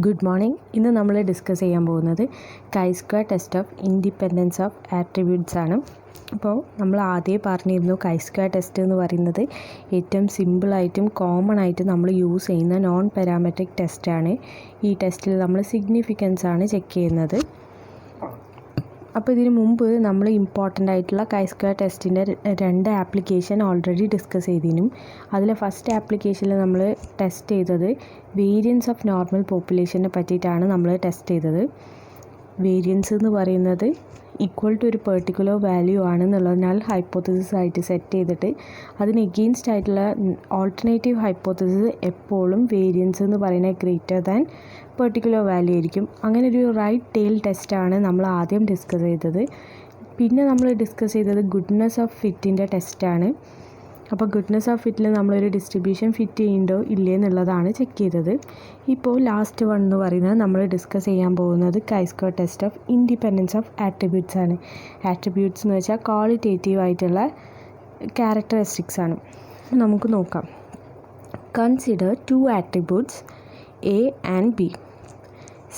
Good morning. ഇന്ന് നമ്മൾ discuss ചെയ്യാൻ പോകുന്നത് chi-square test of independence of attributes ആണ്. അപ്പോൾ നമ്മൾ ആദ്യമേ പറഞ്ഞിരുന്നു chi-square ടെസ്റ്റ് എന്ന് പറയുന്നത് ഏറ്റവും സിമ്പിളായിട്ടും കോമൺ ആയിട്ട് നമ്മൾ യൂസ് ചെയ്യുന്ന നോൺ പാരാമെട്രിക് ടെസ്റ്റാണ്. ഈ ടെസ്റ്റിൽ നമ്മൾ സിഗ്നിഫിക്കൻസ് ആണ് ചെക്ക് ചെയ്യുന്നത്. അപ്പോൾ ഇതിന് മുമ്പ് നമ്മൾ ഇമ്പോർട്ടൻ്റ് ആയിട്ടുള്ള chi-square ടെസ്റ്റിൻ്റെ 2 ആപ്ലിക്കേഷൻ ഓൾറെഡി ഡിസ്കസ് ചെയ്തിനും. അതിലെ ഫസ്റ്റ് ആപ്ലിക്കേഷനിൽ നമ്മൾ ടെസ്റ്റ് ചെയ്തത് വേരിയൻസ് ഓഫ് നോർമൽ പോപ്പുലേഷനെ പറ്റിയിട്ടാണ് നമ്മൾ ടെസ്റ്റ് ചെയ്തത്. വേരിയൻസ് എന്ന് പറയുന്നത് ഈക്വൽ ടു ഒരു പെർട്ടിക്കുലർ വാല്യൂ ആണെന്നുള്ളതിനാൽ ഹൈപ്പോത്തസിസ് ആയിട്ട് സെറ്റ് ചെയ്തിട്ട് അതിന് എഗെയിൻസ്റ്റ് ആയിട്ടുള്ള ഓൾട്ടർനേറ്റീവ് ഹൈപ്പോത്തസിസ് എപ്പോഴും വേരിയൻസ് എന്ന് പറയുന്നത് ഗ്രേറ്റർ ദാൻ പെർട്ടിക്കുലർ വാല്യൂ ആയിരിക്കും. അങ്ങനെ ഒരു റൈറ്റ് ടെയിൽ ടെസ്റ്റാണ് നമ്മൾ ആദ്യം ഡിസ്കസ് ചെയ്തത്. പിന്നെ നമ്മൾ ഡിസ്കസ് ചെയ്തത് ഗുഡ്നെസ് ഓഫ് ഫിറ്റിൻ്റെ ടെസ്റ്റാണ്. അപ്പോൾ ഗുഡ്നെസ് ഓഫ് ഫിറ്റിൽ നമ്മളൊരു ഡിസ്ട്രിബ്യൂഷൻ ഫിറ്റ് ചെയ്യുന്നുണ്ടോ ഇല്ലേ എന്നുള്ളതാണ് ചെക്ക് ചെയ്തത്. ഇപ്പോൾ ലാസ്റ്റ് വൺ എന്ന് പറയുന്നത് നമ്മൾ ഡിസ്കസ് ചെയ്യാൻ പോകുന്നത് chi-square test of independence of attributes ആണ്. ആട്രിബ്യൂട്ട്സ് എന്ന് വെച്ചാൽ ക്വാളിറ്റേറ്റീവ് ആയിട്ടുള്ള ക്യാരക്ടറിസ്റ്റിക്സ് ആണ്. നമുക്ക് നോക്കാം. Consider 2 attributes A and B.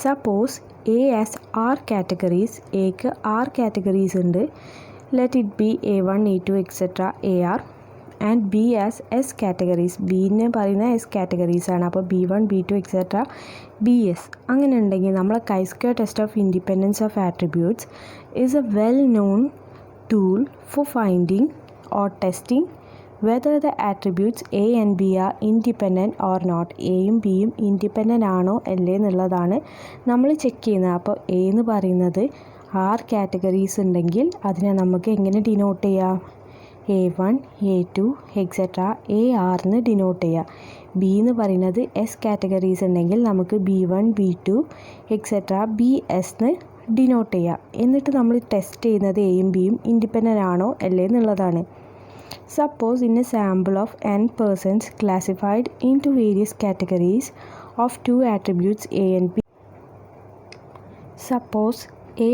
Suppose A has R categories. Aക്ക് R categories ഉണ്ട്. Let it be A1, A2, etc. AR. And B has S categories. Bനെ പറയുന്ന S categories ആണ്. അപ്പോൾ B1, B2, etc. BS. അങ്ങനെ ഉണ്ടെങ്കിൽ നമ്മൾ chi-square test of independence of attributes is a well known tool for finding or testing whether the attributes A and B are independent or not. എയും ബിയും independent ആണോ അല്ലേ എന്നുള്ളതാണ് നമ്മൾ ചെക്ക് ചെയ്യുന്നത്. അപ്പോൾ എ എന്ന് പറയുന്നത് R കാറ്റഗറീസ് ഉണ്ടെങ്കിൽ അതിനെ നമുക്ക് എങ്ങനെ ഡിനോട്ട് ചെയ്യാം? A1, A2, etc. AR എന്ന് ഡിനോട്ട് ചെയ്യാം. ബി എന്ന് പറയുന്നത് S കാറ്റഗറീസ് ഉണ്ടെങ്കിൽ നമുക്ക് B1, B2, etc. BS എന്ന് ഡിനോട്ട് ചെയ്യാം. എന്നിട്ട് നമ്മൾ ടെസ്റ്റ് ചെയ്യുന്നത് എയും ബിയും ഇൻഡിപെൻഡൻ്റ് ആണോ അല്ലേ എന്നുള്ളതാണ്. Suppose in a sample of n persons classified into various categories of 2 attributes A and B. Suppose A,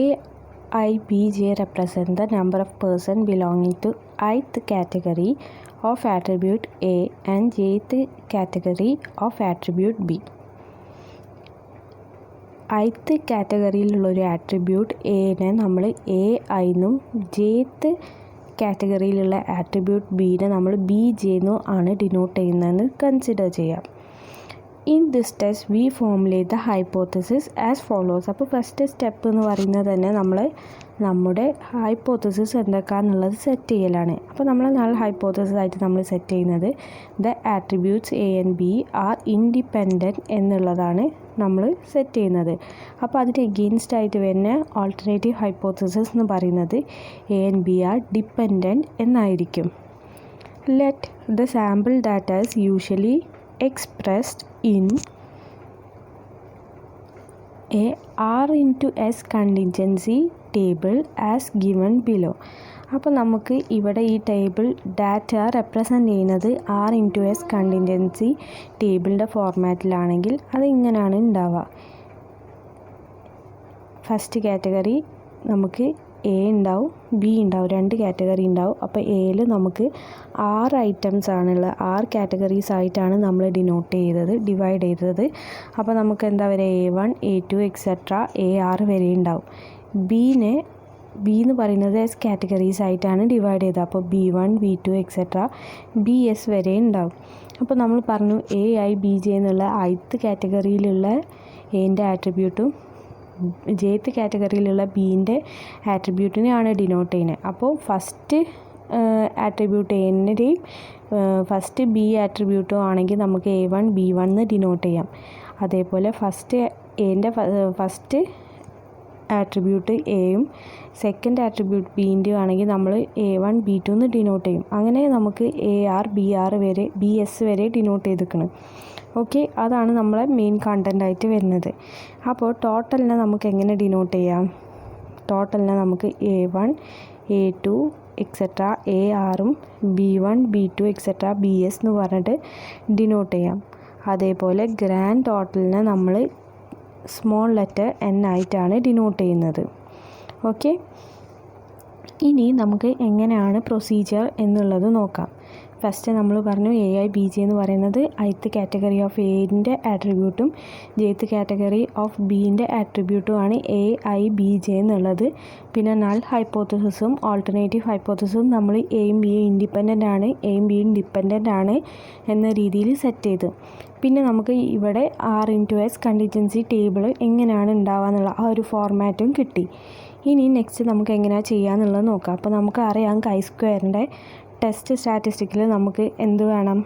I, B, J represent the number of persons belonging to ith category of attribute A and jth category of attribute B. ith കാറ്റഗറിയിലുള്ളൊരു attribute എനെ നമ്മൾ A ഐന്നും jth കാറ്റഗറിയിലുള്ള attribute ബീനെ നമ്മൾ B ജെന്നു ആണ് denote ചെയ്യുന്നതെന്ന് കൺസിഡർ ചെയ്യാം. In this test we formulate the hypothesis as follows. അപ്പോൾ ഫസ്റ്റ് സ്റ്റെപ്പ് എന്ന് പറയുന്നത് തന്നെ നമ്മൾ നമ്മുടെ ഹൈപ്പോത്തസിസ് എന്തൊക്കെയാണെന്നുള്ളത് സെറ്റ് ചെയ്യലാണ്. അപ്പോൾ നമ്മൾ നല്ല ഹൈപ്പോത്തസിസ് ആയിട്ട് നമ്മൾ സെറ്റ് ചെയ്യുന്നത് the attributes A and B R independent എന്നുള്ളതാണ് നമ്മൾ സെറ്റ് ചെയ്യുന്നത്. അപ്പോൾ അതിന് എഗെയിൻസ്റ്റ് ആയിട്ട് വരുന്ന ഓൾട്ടർനേറ്റീവ് ഹൈപ്പോത്തസിസ് എന്ന് പറയുന്നത് A and B are dependent എന്നായിരിക്കും. Let the sample data is usually expressed in a R into S contingency table as given below. അപ്പോൾ നമുക്ക് ഇവിടെ ഈ ടേബിൾ ഡാറ്റ റെപ്രസെൻ്റ് ചെയ്യുന്നത് R into S കണ്ടിൻജൻസി ടേബിളിൻ്റെ ഫോർമാറ്റിലാണെങ്കിൽ അത് ഇങ്ങനെയാണ് ഉണ്ടാവുക. ഫസ്റ്റ് കാറ്റഗറി നമുക്ക് എ ഉണ്ടാവും, ബി ഉണ്ടാവും, 2 കാറ്റഗറി ഉണ്ടാവും. അപ്പോൾ എയിൽ നമുക്ക് 6 ഐറ്റംസ് ആണുള്ളത്. 6 കാറ്റഗറീസ് ആയിട്ടാണ് നമ്മൾ ഡിവൈഡ് ചെയ്തത്. അപ്പോൾ നമുക്ക് എന്താ പറയുക, A1, A2, etc. AR വരെ ഉണ്ടാവും. ബി എന്ന് പറയുന്നത് S കാറ്റഗറീസ് ആയിട്ടാണ് ഡിവൈഡ് ചെയ്തത്. അപ്പോൾ B1, B2, etc. BS വരെ ഉണ്ടാവും. അപ്പോൾ നമ്മൾ പറഞ്ഞു AI, BJ എന്നുള്ള ith കാറ്റഗറിയിലുള്ള എൻ്റെ ആട്രിബ്യൂട്ടും jth കാറ്റഗറിയിലുള്ള ബീൻ്റെ ആട്രിബ്യൂട്ടിനെയാണ് ഡിനോട്ട് ചെയ്യുന്നത്. അപ്പോൾ ഫസ്റ്റ് ആട്രിബ്യൂട്ട് എൻ്റെയും ഫസ്റ്റ് ബി ആട്രിബ്യൂട്ടും ആണെങ്കിൽ നമുക്ക് A1, B1 എന്ന് ഡിനോട്ട് ചെയ്യാം. അതേപോലെ ഫസ്റ്റ് ആട്രിബ്യൂട്ട് എയും സെക്കൻഡ് ആട്രിബ്യൂട്ട് ബീൻ്റെയും ആണെങ്കിൽ നമ്മൾ A1, B2 എന്ന് ഡിനോട്ട് ചെയ്യും. അങ്ങനെ നമുക്ക് AR, BR വരെ BS വരെ ഡിനോട്ട് ചെയ്തിരിക്കണം. ഓക്കെ, അതാണ് നമ്മളെ മെയിൻ കണ്ടൻ്റായിട്ട് വരുന്നത്. അപ്പോൾ ടോട്ടലിനെ നമുക്ക് എങ്ങനെ ഡിനോട്ട് ചെയ്യാം? ടോട്ടലിനെ നമുക്ക് A1, A2, etc. ARഉം B1, B2, etc. BS എന്ന് പറഞ്ഞിട്ട് ഡിനോട്ട് ചെയ്യാം. അതേപോലെ ഗ്രാൻഡ് ടോട്ടലിനെ നമ്മൾ സ്മോൾ ലെറ്റർ N ആയിട്ടാണ് ഡിനോട്ട് ചെയ്യുന്നത്. ഓക്കെ, ഇനി നമുക്ക് എങ്ങനെയാണ് പ്രൊസീജിയർ എന്നുള്ളത് നോക്കാം. ഫസ്റ്റ് നമ്മൾ പറഞ്ഞു എ ഐ ബി ജെ എന്ന് പറയുന്നത് ith കാറ്റഗറി ഓഫ് എന്റെ ആട്രിബ്യൂട്ടും jth കാറ്റഗറി ഓഫ് ബിൻ്റെ ആട്രിബ്യൂട്ടുമാണ് എ ഐ ബി ജെ എന്നുള്ളത്. പിന്നെ നൾ ഹൈപ്പോത്തസിസും ഓൾട്ടർനേറ്റീവ് ഹൈപ്പോത്തസിസും നമ്മൾ എയും ബിയും ഇൻഡിപെൻഡൻ്റ് ആണ്, എയും ബിയും ഡിപ്പെൻഡൻ്റ് ആണ് എന്ന രീതിയിൽ സെറ്റ് ചെയ്തു. പിന്നെ നമുക്ക് ഇവിടെ R×S കണ്ടിജൻസി ടേബിൾ എങ്ങനെയാണ് ഉണ്ടാവുക എന്നുള്ള ആ ഒരു ഫോർമാറ്റും കിട്ടി. ഇനി നെക്സ്റ്റ് നമുക്ക് എങ്ങനെയാണ് ചെയ്യാന്നുള്ളത് നോക്കാം. അപ്പോൾ നമുക്ക് അറിയാം chi-squareൻ്റെ ടെസ്റ്റ് സ്റ്റാറ്റിസ്റ്റിക്കിൽ നമുക്ക് എന്ത് വേണം,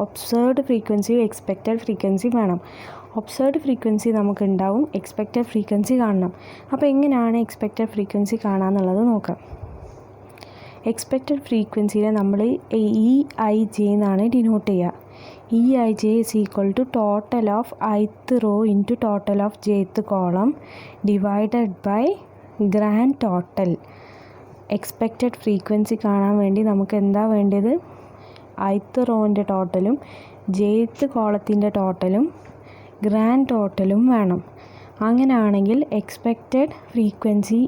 ഒബ്സർവ്ഡ് ഫ്രീക്വൻസി എക്സ്പെക്റ്റഡ് ഫ്രീക്വൻസി വേണം. ഒബ്സർവ്ഡ് ഫ്രീക്വൻസി നമുക്ക് ഉണ്ടാവും, എക്സ്പെക്റ്റഡ് ഫ്രീക്വൻസി കാണണം. അപ്പോൾ എങ്ങനെയാണ് എക്സ്പെക്റ്റഡ് ഫ്രീക്വൻസി കാണാമെന്നുള്ളത് നോക്കാം. എക്സ്പെക്റ്റഡ് ഫ്രീക്വൻസിയെ നമ്മൾ EIJ എന്നാണ് ഡിനോട്ട് ചെയ്യുക. EIJ is equal to total of ith row into total of jth column divided by grand total. Expected frequency കാണാൻ വേണ്ടി നമുക്ക് എന്താ വേണ്ടത്, ith റോൻ്റെ ടോട്ടലും jth കോളത്തിൻ്റെ ടോട്ടലും ഗ്രാൻഡ് ടോട്ടലും വേണം. അങ്ങനെയാണെങ്കിൽ എക്സ്പെക്റ്റഡ് ഫ്രീക്വൻസി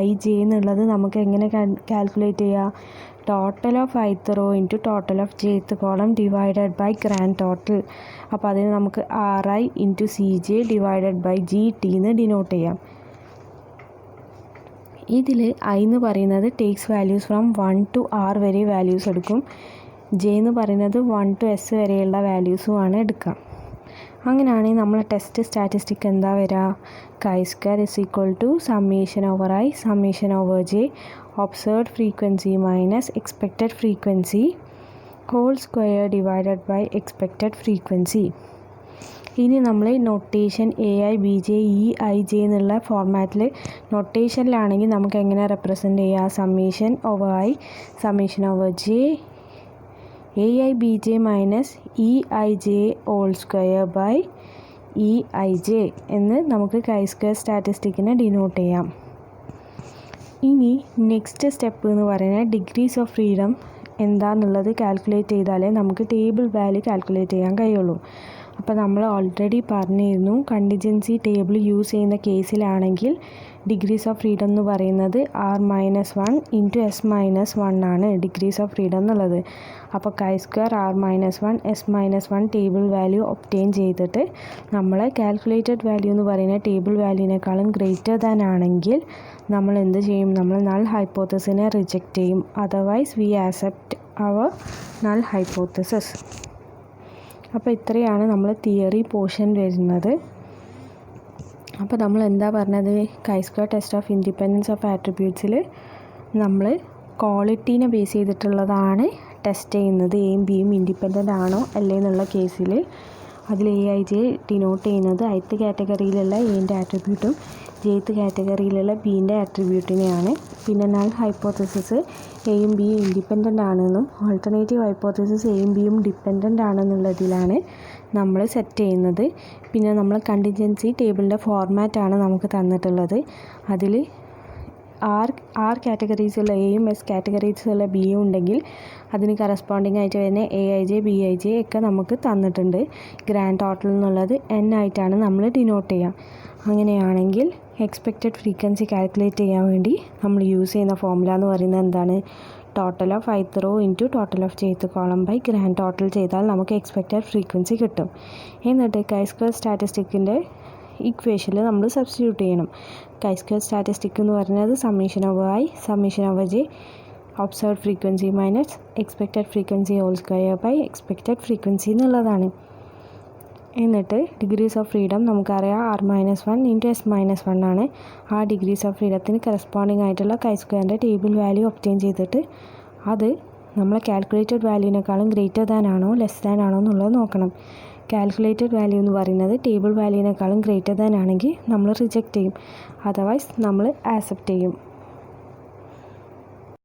IJ എന്നുള്ളത് നമുക്ക് എങ്ങനെ കാൽക്കുലേറ്റ് ചെയ്യുക, total of ith row into total of jth column divided by grand total. അപ്പോൾ അതിന് നമുക്ക് RI into CJ divided by GT എന്ന് ഡിനോട്ട് ചെയ്യാം. ഇതിൽ I എന്ന് പറയുന്നത് takes values from 1 to R വരെ വാല്യൂസ് എടുക്കും, J എന്ന് പറയുന്നത് 1 to S വരെയുള്ള വാല്യൂസുമാണ് എടുക്കുക. അങ്ങനെയാണെങ്കിൽ നമ്മൾ ടെസ്റ്റ് സ്റ്റാറ്റിസ്റ്റിക് എന്താ വരിക, chi-square is equal to summation over I summation over J observed frequency minus expected frequency whole square divided by expected frequency. ഇനി നമ്മൾ നൊട്ടേഷൻ AIBJ EIJ എന്നുള്ള ഫോർമാറ്റിൽ നൊട്ടേഷനിലാണെങ്കിൽ നമുക്ക് എങ്ങനെ റെപ്രസെൻ്റ് ചെയ്യുക, summation over I summation over J AIBJ minus EIJ whole square by EIJ എന്ന് നമുക്ക് chi-square സ്റ്റാറ്റിസ്റ്റിക്കിനെ denote ചെയ്യാം. ഇനി നെക്സ്റ്റ് സ്റ്റെപ്പ് എന്ന് പറയുന്നത് ഡിഗ്രീസ് ഓഫ് ഫ്രീഡം എന്താണെന്നുള്ളത് കാൽക്കുലേറ്റ് ചെയ്താലേ നമുക്ക് ടേബിൾ വാല്യൂ കാൽക്കുലേറ്റ് ചെയ്യാൻ കഴിയുള്ളൂ. അപ്പോൾ നമ്മൾ ഓൾറെഡി പറഞ്ഞിരുന്നു, കണ്ടിജൻസി ടേബിൾ യൂസ് ചെയ്യുന്ന കേസിലാണെങ്കിൽ ഡിഗ്രീസ് ഓഫ് ഫ്രീഡം എന്ന് പറയുന്നത് R-1 ഇൻറ്റു S-1 ആണ് ഡിഗ്രീസ് ഓഫ് ഫ്രീഡം എന്നുള്ളത്. അപ്പോൾ chi-square R-1 S-1 table value obtain ചെയ്തിട്ട് നമ്മൾ കാൽക്കുലേറ്റഡ് വാല്യൂ എന്ന് പറയുന്ന ടേബിൾ വാല്യൂവിനേക്കാളും ഗ്രേറ്റർ ദാൻ ആണെങ്കിൽ നമ്മൾ എന്ത് ചെയ്യും, നമ്മൾ നൾ ഹൈപ്പോത്തസിനെ റിജക്റ്റ് ചെയ്യും. Otherwise we accept our null hypothesis. അപ്പോൾ ഇത്രയാണ് നമ്മൾ തിയറി പോർഷൻ വരുന്നത്. അപ്പോൾ നമ്മൾ എന്താ പറഞ്ഞത്, chi-square test of independence of ആട്രിബ്യൂട്ട്സിൽ നമ്മൾ ക്വാളിറ്റീനെ ബേസ് ചെയ്തിട്ടുള്ളതാണ് ടെസ്റ്റ് ചെയ്യുന്നത്, എയും ബിയും ഇൻഡിപെൻഡൻ്റ് ആണോ അല്ലേ എന്നുള്ള കേസിൽ. അതിൽ AIJ ഡിനോട്ട് ചെയ്യുന്നത് ith കാറ്റഗറിയിലുള്ള എൻ്റെ ആട്രിബ്യൂട്ടും jth കാറ്റഗറിയിലുള്ള ബീൻ്റെ ആട്രിബ്യൂട്ടിനെയാണ്. പിന്നെ നൾ ഹൈപ്പോത്തസിസ് എയും ബിയും ഇൻഡിപെൻഡൻ്റ് ആണെന്നും ഓൾട്ടർനേറ്റീവ് ഹൈപ്പോത്തസിസ് എയും ബിയും ഡിപ്പെൻഡൻ്റ് ആണെന്നുള്ളതിലാണ് നമ്മൾ സെറ്റ് ചെയ്യുന്നത്. പിന്നെ നമ്മൾ കണ്ടിജൻസി ടേബിളിൻ്റെ ഫോർമാറ്റാണ് നമുക്ക് തന്നിട്ടുള്ളത്. അതിൽ R കാറ്റഗറീസുള്ള എയും S കാറ്റഗറീസുള്ള ബിയും ഉണ്ടെങ്കിൽ അതിന് കറസ്പോണ്ടിങ് ആയിട്ട് വരുന്ന AIJ BIJ ഒക്കെ നമുക്ക് തന്നിട്ടുണ്ട്. ഗ്രാൻഡ് ടോട്ടൽ എന്നുള്ളത് N ആയിട്ടാണ് നമ്മൾ ഡിനോട്ട് ചെയ്യുക. അങ്ങനെയാണെങ്കിൽ എക്സ്പെക്റ്റഡ് ഫ്രീക്വൻസി കാൽക്കുലേറ്റ് ചെയ്യാൻ വേണ്ടി നമ്മൾ യൂസ് ചെയ്യുന്ന ഫോർമുല എന്ന് പറയുന്നത് എന്താണ്, total of ith row into total of jth column by grand total ചെയ്താൽ നമുക്ക് എക്സ്പെക്റ്റഡ് ഫ്രീക്വൻസി കിട്ടും. എന്നിട്ട് chi-square സ്റ്റാറ്റിസ്റ്റിക്കിൻ്റെ ഇക്വേഷനിൽ നമ്മൾ സബ്സ്റ്റിറ്റ്യൂട്ട് ചെയ്യണം. chi-square സ്റ്റാറ്റിസ്റ്റിക് എന്ന് പറയുന്നത് summation over I summation over J observed frequency minus expected frequency whole square by expected frequency എന്നുള്ളതാണ്. എന്നിട്ട് ഡിഗ്രീസ് ഓഫ് ഫ്രീഡം നമുക്കറിയാം R-1 ഇൻറ്റു S-1 ആണ്. ആ ഡിഗ്രീസ് ഓഫ് ഫ്രീഡത്തിന് കറസ്പോണ്ടിങ് ആയിട്ടുള്ള chi-squareൻ്റെ ടേബിൾ വാല്യൂ ഒബ്റ്റെയിൻ ചെയ്തിട്ട് അത് നമ്മൾ കാൽക്കുലേറ്റഡ് വാല്യൂവിനേക്കാളും ഗ്രേറ്റർ ദാൻ ആണോ ലെസ് ദാൻ ആണോ എന്നുള്ളത് നോക്കണം. കാൽക്കുലേറ്റഡ് വാല്യൂ എന്ന് പറയുന്നത് ടേബിൾ വാല്യൂവിനേക്കാളും ഗ്രേറ്റർ ദാൻ ആണെങ്കിൽ നമ്മൾ റിജക്റ്റ് ചെയ്യും, അതർവൈസ് നമ്മൾ ആക്സെപ്റ്റ് ചെയ്യും.